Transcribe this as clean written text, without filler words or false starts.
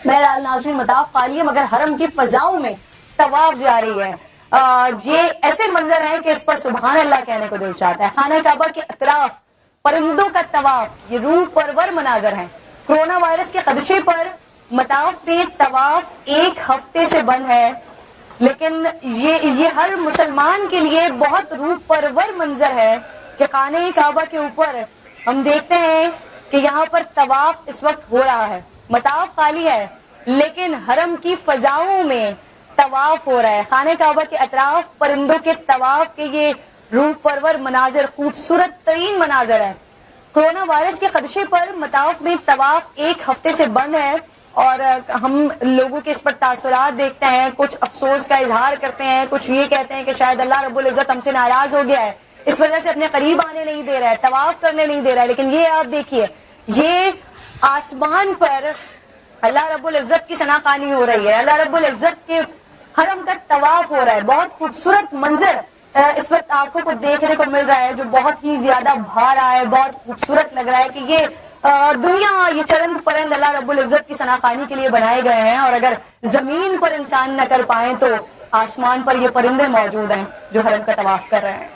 بہرحال ناظرین مطاف خالی ہے مگر حرم کی فضاؤں میں طواف جاری ہے. یہ ایسے منظر ہیں کہ اس پر سبحان اللہ کہنے کو دل چاہتا ہے. خانہ کعبہ کے اطراف پرندوں کا طواف یہ روح پرور مناظر ہیں. کرونا وائرس کے خدشے پر مطاف پہ طواف ایک ہفتے سے بند ہے، لیکن یہ ہر مسلمان کے لیے بہت روح پرور منظر ہے کہ خانہ کعبہ کے اوپر ہم دیکھتے ہیں کہ یہاں پر طواف اس وقت ہو رہا ہے. مطاف خالی ہے لیکن حرم کی فضاؤں میں طواف ہو رہا ہے. خانہ کعبہ کے اطراف پرندوں کے طواف کے یہ روح پرور مناظر خوبصورت ترین مناظر ہے. کرونا وائرس کے خدشے پر مطاف میں طواف ایک ہفتے سے بند ہے اور ہم لوگوں کے اس پر تاثرات دیکھتے ہیں. کچھ افسوس کا اظہار کرتے ہیں، کچھ یہ کہتے ہیں کہ شاید اللہ رب العزت ہم سے ناراض ہو گیا ہے، اس وجہ سے اپنے قریب آنے نہیں دے رہا ہے، طواف کرنے نہیں دے رہا ہے. لیکن یہ آپ دیکھیے، یہ آسمان پر اللہ رب العزت کی ثنا خوانی ہو رہی ہے، اللہ رب العزت کے حرم کا طواف ہو رہا ہے. بہت خوبصورت منظر اس وقت آنکھوں کو دیکھنے کو مل رہا ہے جو بہت ہی زیادہ بھا رہا ہے. بہت خوبصورت لگ رہا ہے کہ یہ دنیا، یہ چرند پرند اللہ رب العزت کی ثنا خوانی کے لیے بنائے گئے ہیں، اور اگر زمین پر انسان نہ کر پائیں تو آسمان پر یہ پرندے موجود ہیں جو حرم کا طواف کر رہے ہیں.